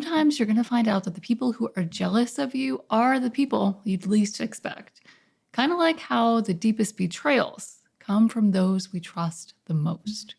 sometimes you're going to find out that the people who are jealous of you are the people you'd least expect. Kind of like how the deepest betrayals come from those we trust the most.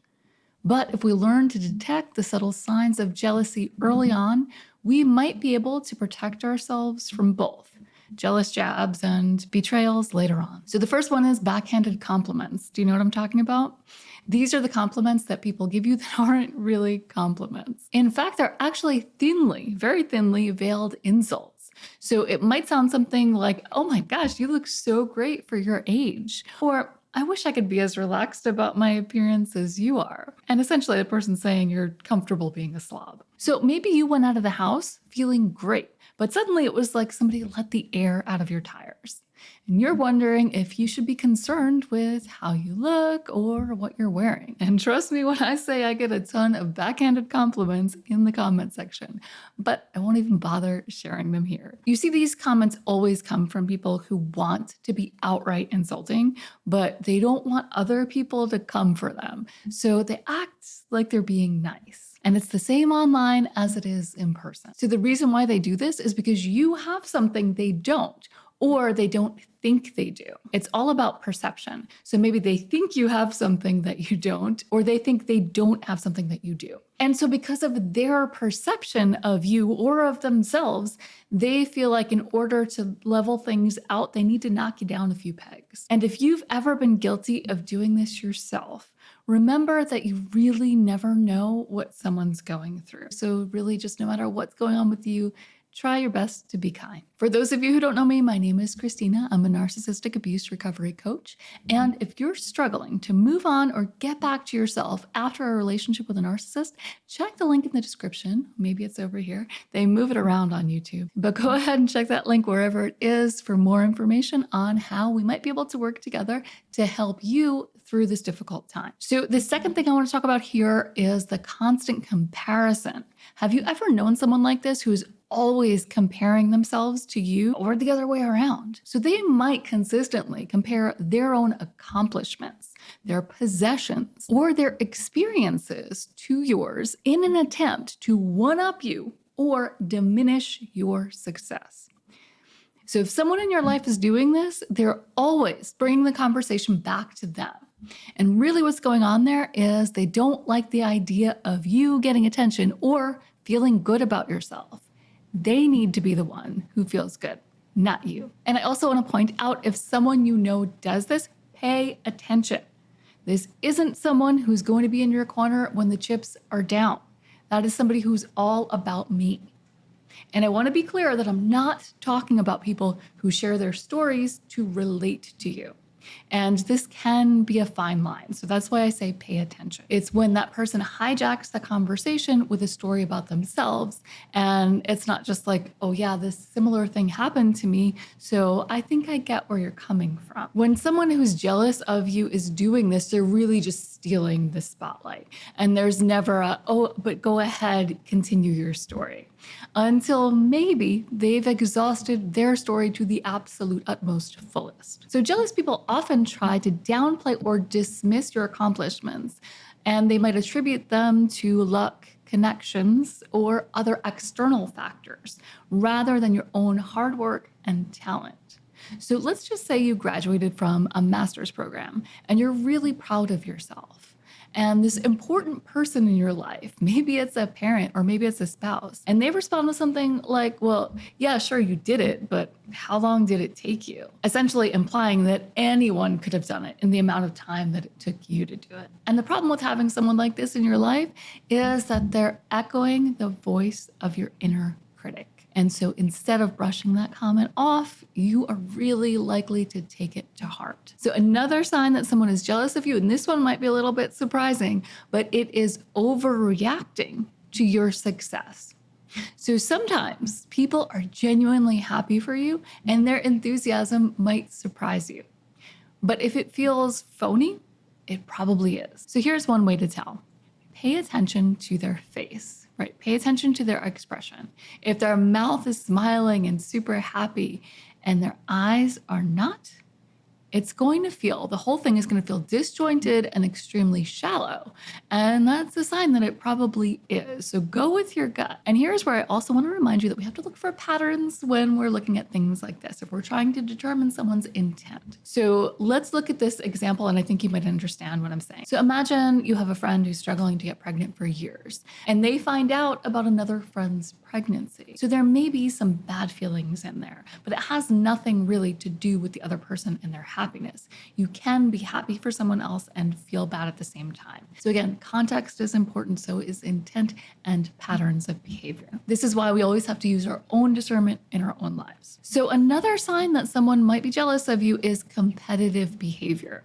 But if we learn to detect the subtle signs of jealousy early on, we might be able to protect ourselves from both jealous jabs and betrayals later on. So the first one is backhanded compliments. Do you know what I'm talking about? These are the compliments that people give you that aren't really compliments. In fact, they're actually very thinly veiled insults. So it might sound something like, oh my gosh, you look so great for your age. Or I wish I could be as relaxed about my appearance as you are. And essentially the person's saying you're comfortable being a slob. So maybe you went out of the house feeling great, but suddenly it was like somebody let the air out of your tires. And you're wondering if you should be concerned with how you look or what you're wearing. And trust me when I say I get a ton of backhanded compliments in the comment section, but I won't even bother sharing them here. You see, these comments always come from people who want to be outright insulting, but they don't want other people to come for them. So they act like they're being nice. And it's the same online as it is in person. So the reason why they do this is because you have something they don't, or they don't think they do. It's all about perception. So maybe they think you have something that you don't, or they think they don't have something that you do. And so because of their perception of you or of themselves, they feel like in order to level things out, they need to knock you down a few pegs. And if you've ever been guilty of doing this yourself, remember that you really never know what someone's going through. So really just no matter what's going on with you, try your best to be kind. For those of you who don't know me, my name is Christina. I'm a narcissistic abuse recovery coach. And if you're struggling to move on or get back to yourself after a relationship with a narcissist, check the link in the description. Maybe it's over here. They move it around on YouTube. But go ahead and check that link wherever it is for more information on how we might be able to work together to help you through this difficult time. So the second thing I want to talk about here is the constant comparison. Have you ever known someone like this who's always comparing themselves to you or the other way around? So they might consistently compare their own accomplishments, their possessions, or their experiences to yours in an attempt to one-up you or diminish your success. So if someone in your life is doing this, they're always bringing the conversation back to them. And really what's going on there is they don't like the idea of you getting attention or feeling good about yourself. They need to be the one who feels good, not you. And I also want to point out, if someone you know does this, pay attention. This isn't someone who's going to be in your corner when the chips are down. That is somebody who's all about me. And I want to be clear that I'm not talking about people who share their stories to relate to you. And this can be a fine line. So that's why I say pay attention. It's when that person hijacks the conversation with a story about themselves. And it's not just like, oh yeah, this similar thing happened to me, so I think I get where you're coming from. When someone who's jealous of you is doing this, they're really just stealing the spotlight. And there's never a, oh, but go ahead, continue your story. Until maybe they've exhausted their story to the absolute utmost fullest. So jealous people often try to downplay or dismiss your accomplishments, and they might attribute them to luck, connections, or other external factors, rather than your own hard work and talent. So let's just say you graduated from a master's program and you're really proud of yourself. And this important person in your life, maybe it's a parent or maybe it's a spouse, and they respond with something like, well, yeah, sure, you did it, but how long did it take you? Essentially implying that anyone could have done it in the amount of time that it took you to do it. And the problem with having someone like this in your life is that they're echoing the voice of your inner critic. And so instead of brushing that comment off, you are really likely to take it to heart. So another sign that someone is jealous of you, and this one might be a little bit surprising, but it is overreacting to your success. So sometimes people are genuinely happy for you and their enthusiasm might surprise you. But if it feels phony, it probably is. So here's one way to tell. Pay attention to their face. Right? Pay attention to their expression. If their mouth is smiling and super happy and their eyes are not, the whole thing is going to feel disjointed and extremely shallow. And that's a sign that it probably is. So go with your gut. And here's where I also want to remind you that we have to look for patterns when we're looking at things like this, if we're trying to determine someone's intent. So let's look at this example, and I think you might understand what I'm saying. So imagine you have a friend who's struggling to get pregnant for years, and they find out about another friend's pregnancy. So there may be some bad feelings in there, but it has nothing really to do with the other person and their happiness. You can be happy for someone else and feel bad at the same time. So again, context is important, so is intent and patterns of behavior. This is why we always have to use our own discernment in our own lives. So another sign that someone might be jealous of you is competitive behavior.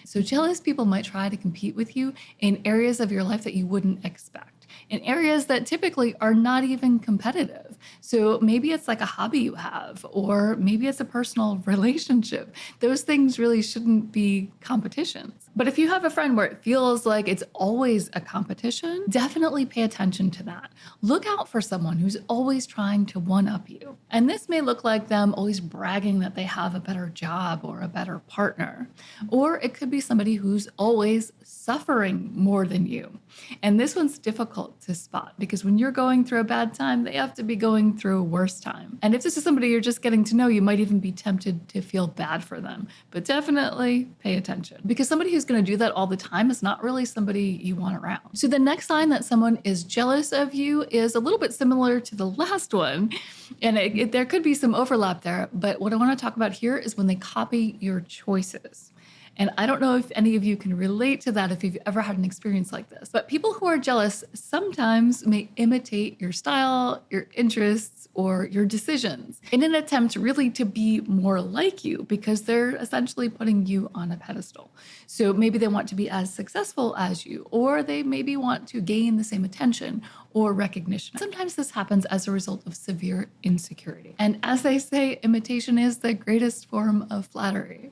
So jealous people might try to compete with you in areas of your life that you wouldn't expect, in areas that typically are not even competitive. So maybe it's like a hobby you have, or maybe it's a personal relationship. Those things really shouldn't be competitions. But if you have a friend where it feels like it's always a competition, definitely pay attention to that. Look out for someone who's always trying to one-up you. And this may look like them always bragging that they have a better job or a better partner. Or it could be somebody who's always suffering more than you. And this one's difficult to spot because when you're going through a bad time, they have to be going through a worse time. And if this is somebody you're just getting to know, you might even be tempted to feel bad for them. But definitely pay attention, because somebody who's going to do that all the time is not really somebody you want around. So the next sign that someone is jealous of you is a little bit similar to the last one. And there could be some overlap there. But what I want to talk about here is when they copy your choices. And I don't know if any of you can relate to that, if you've ever had an experience like this. But people who are jealous sometimes may imitate your style, your interests, or your decisions in an attempt really to be more like you, because they're essentially putting you on a pedestal. So maybe they want to be as successful as you, or they maybe want to gain the same attention or recognition. Sometimes this happens as a result of severe insecurity. And as they say, imitation is the greatest form of flattery.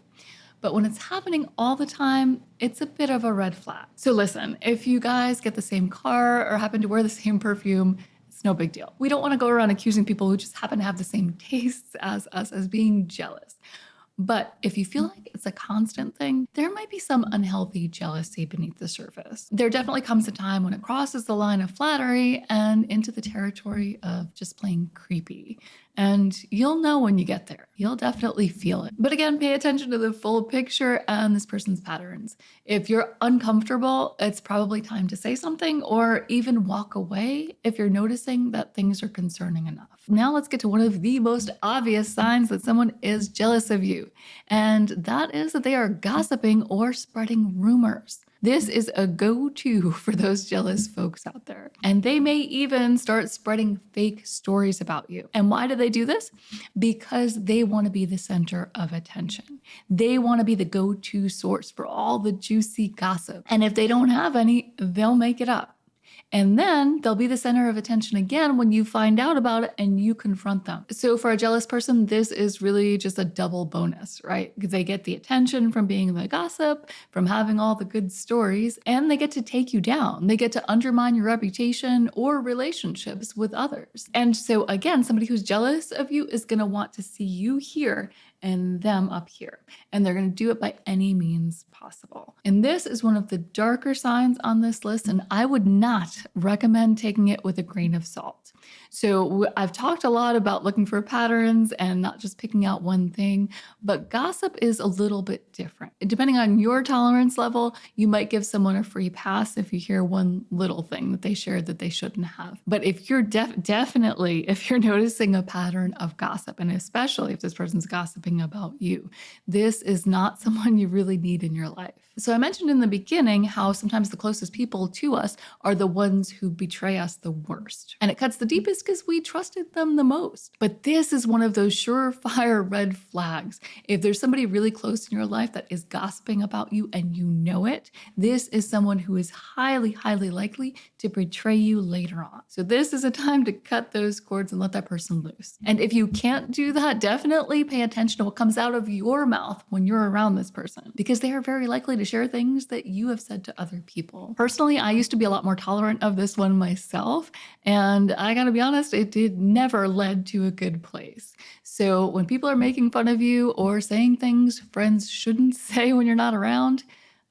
But when it's happening all the time, it's a bit of a red flag. So listen, if you guys get the same car or happen to wear the same perfume, it's no big deal. We don't want to go around accusing people who just happen to have the same tastes as us as being jealous. But if you feel like it's a constant thing, there might be some unhealthy jealousy beneath the surface. There definitely comes a time when it crosses the line of flattery and into the territory of just plain creepy. And you'll know when you get there. You'll definitely feel it. But again, pay attention to the full picture and this person's patterns. If you're uncomfortable, it's probably time to say something or even walk away if you're noticing that things are concerning enough. Now let's get to one of the most obvious signs that someone is jealous of you. And that is that they are gossiping or spreading rumors. This is a go-to for those jealous folks out there. And they may even start spreading fake stories about you. And why do they do this? Because they want to be the center of attention. They want to be the go-to source for all the juicy gossip. And if they don't have any, they'll make it up. And then they'll be the center of attention again when you find out about it and you confront them. So for a jealous person, this is really just a double bonus, right? Because they get the attention from being the gossip, from having all the good stories, and they get to take you down. They get to undermine your reputation or relationships with others. And so again, somebody who's jealous of you is going to want to see you here and them up here. And they're going to do it by any means possible. And this is one of the darker signs on this list, and I would not recommend taking it with a grain of salt. So I've talked a lot about looking for patterns and not just picking out one thing, but gossip is a little bit different. Depending on your tolerance level, you might give someone a free pass if you hear one little thing that they shared that they shouldn't have. But if you're definitely, if you're noticing a pattern of gossip, and especially if this person's gossiping about you, this is not someone you really need in your life. So I mentioned in the beginning how sometimes the closest people to us are the ones who betray us the worst. And it cuts the deepest because we trusted them the most. But this is one of those surefire red flags. If there's somebody really close in your life that is gossiping about you and you know it, this is someone who is highly, highly likely to betray you later on. So this is a time to cut those cords and let that person loose. And if you can't do that, definitely pay attention to what comes out of your mouth when you're around this person, because they are very likely to share things that you have said to other people. Personally, I used to be a lot more tolerant of this one myself, and I gotta be honest, it never led to a good place. So when people are making fun of you or saying things friends shouldn't say when you're not around,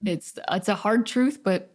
it's a hard truth, but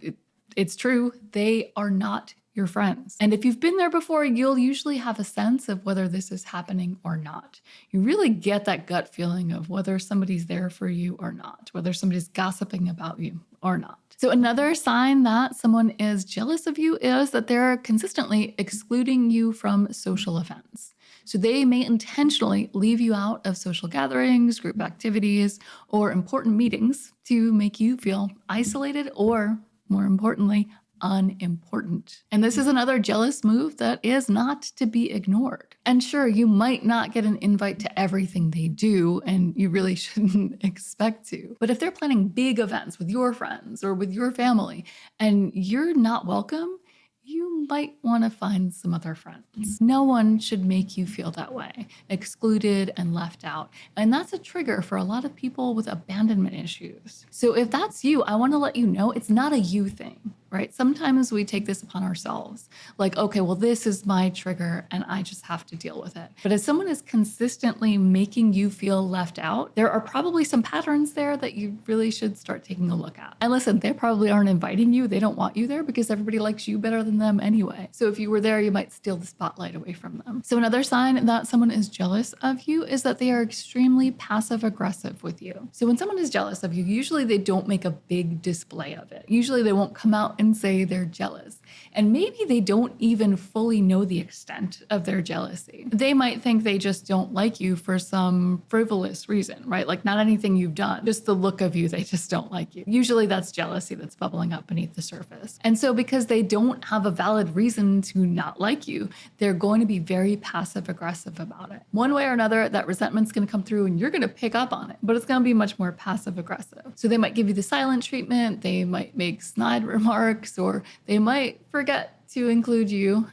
it's true. They are not your friends. And if you've been there before, you'll usually have a sense of whether this is happening or not. You really get that gut feeling of whether somebody's there for you or not, whether somebody's gossiping about you or not. So another sign that someone is jealous of you is that they're consistently excluding you from social events. So they may intentionally leave you out of social gatherings, group activities, or important meetings to make you feel isolated or, more importantly, unimportant. And this is another jealous move that is not to be ignored. And sure, you might not get an invite to everything they do, and you really shouldn't expect to. But if they're planning big events with your friends or with your family and you're not welcome, you might want to find some other friends. No one should make you feel that way, excluded and left out. And that's a trigger for a lot of people with abandonment issues. So if that's you, I want to let you know it's not a you thing, right? Sometimes we take this upon ourselves. Like, okay, well, this is my trigger and I just have to deal with it. But if someone is consistently making you feel left out, there are probably some patterns there that you really should start taking a look at. And listen, they probably aren't inviting you. They don't want you there because everybody likes you better than them anyway. So if you were there, you might steal the spotlight away from them. So another sign that someone is jealous of you is that they are extremely passive aggressive with you. So when someone is jealous of you, usually they don't make a big display of it. Usually they won't come out and say they're jealous. And maybe they don't even fully know the extent of their jealousy. They might think they just don't like you for some frivolous reason, right? Like not anything you've done, just the look of you, they just don't like you. Usually that's jealousy that's bubbling up beneath the surface. And so because they don't have a valid reason to not like you, they're going to be very passive aggressive about it. One way or another, that resentment's going to come through and you're going to pick up on it, but it's going to be much more passive aggressive. So they might give you the silent treatment, they might make snide remarks, or they might forget to include you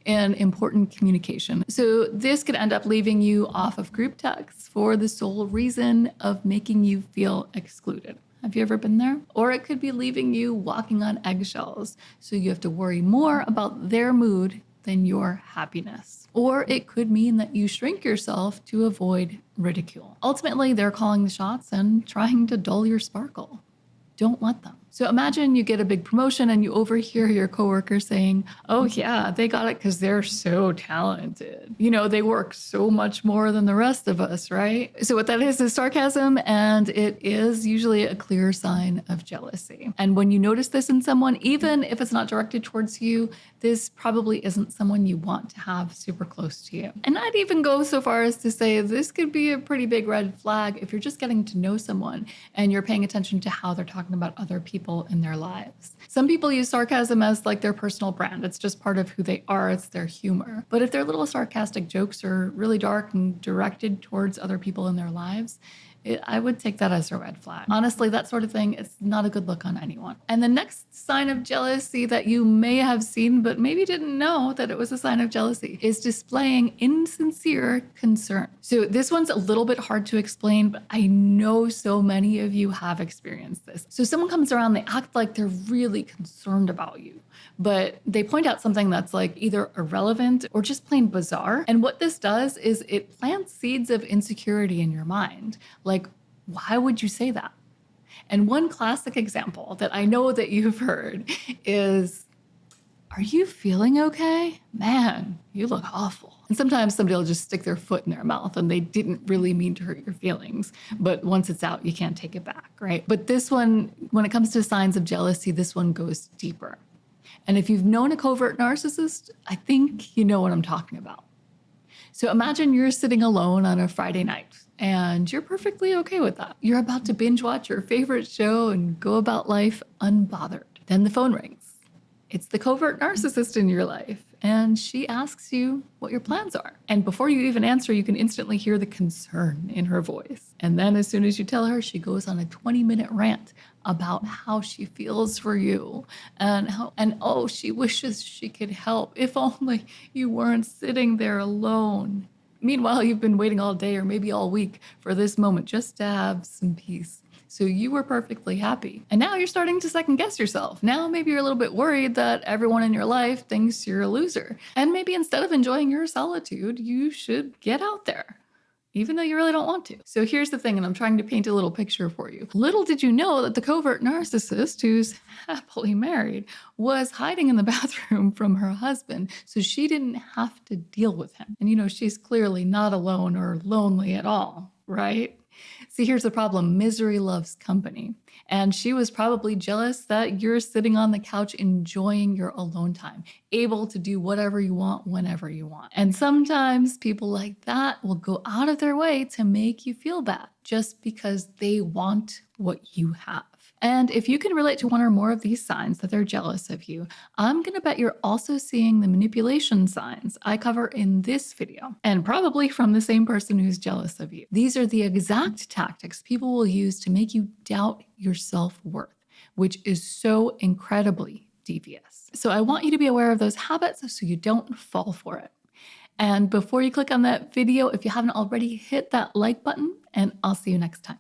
in important communication. So this could end up leaving you off of group texts for the sole reason of making you feel excluded. Have you ever been there? Or it could be leaving you walking on eggshells, so you have to worry more about their mood than your happiness. Or it could mean that you shrink yourself to avoid ridicule. Ultimately, they're calling the shots and trying to dull your sparkle. Don't let them. So imagine you get a big promotion and you overhear your coworker saying, oh yeah, they got it because they're so talented. You know, they work so much more than the rest of us, right? So what that is sarcasm, and it is usually a clear sign of jealousy. And when you notice this in someone, even if it's not directed towards you, this probably isn't someone you want to have super close to you. And I'd even go so far as to say this could be a pretty big red flag if you're just getting to know someone and you're paying attention to how they're talking about other people in their lives. Some people use sarcasm as like their personal brand. It's just part of who they are. It's their humor. But if their little sarcastic jokes are really dark and directed towards other people in their lives, I would take that as a red flag. Honestly, that sort of thing, it's not a good look on anyone. And the next sign of jealousy that you may have seen, but maybe didn't know that it was a sign of jealousy, is displaying insincere concern. So this one's a little bit hard to explain, but I know so many of you have experienced this. So someone comes around, they act like they're really concerned about you, but they point out something that's like either irrelevant or just plain bizarre. And what this does is it plants seeds of insecurity in your mind. Like, why would you say that? And one classic example that I know that you've heard is, are you feeling okay? Man, you look awful. And sometimes somebody will just stick their foot in their mouth and they didn't really mean to hurt your feelings. But once it's out, you can't take it back, right? But this one, when it comes to signs of jealousy, this one goes deeper. And if you've known a covert narcissist, I think you know what I'm talking about. So imagine you're sitting alone on a Friday night and you're perfectly okay with that. You're about to binge watch your favorite show and go about life unbothered. Then the phone rings. It's the covert narcissist in your life, and she asks you what your plans are. And before you even answer, you can instantly hear the concern in her voice. And then as soon as you tell her, she goes on a 20-minute rant about how she feels for you and oh, she wishes she could help. If only you weren't sitting there alone. Meanwhile, you've been waiting all day or maybe all week for this moment just to have some peace. So you were perfectly happy. And now you're starting to second guess yourself. Now maybe you're a little bit worried that everyone in your life thinks you're a loser. And maybe instead of enjoying your solitude, you should get out there, even though you really don't want to. So here's the thing, and I'm trying to paint a little picture for you. Little did you know that the covert narcissist, who's happily married, was hiding in the bathroom from her husband, so she didn't have to deal with him. And she's clearly not alone or lonely at all, right? See, here's the problem. Misery loves company. And she was probably jealous that you're sitting on the couch enjoying your alone time, able to do whatever you want whenever you want. And sometimes people like that will go out of their way to make you feel bad just because they want what you have. And if you can relate to one or more of these signs that they're jealous of you, I'm going to bet you're also seeing the manipulation signs I cover in this video, and probably from the same person who's jealous of you. These are the exact tactics people will use to make you doubt your self-worth, which is so incredibly devious. So I want you to be aware of those habits so you don't fall for it. And before you click on that video, if you haven't already, hit that like button, and I'll see you next time.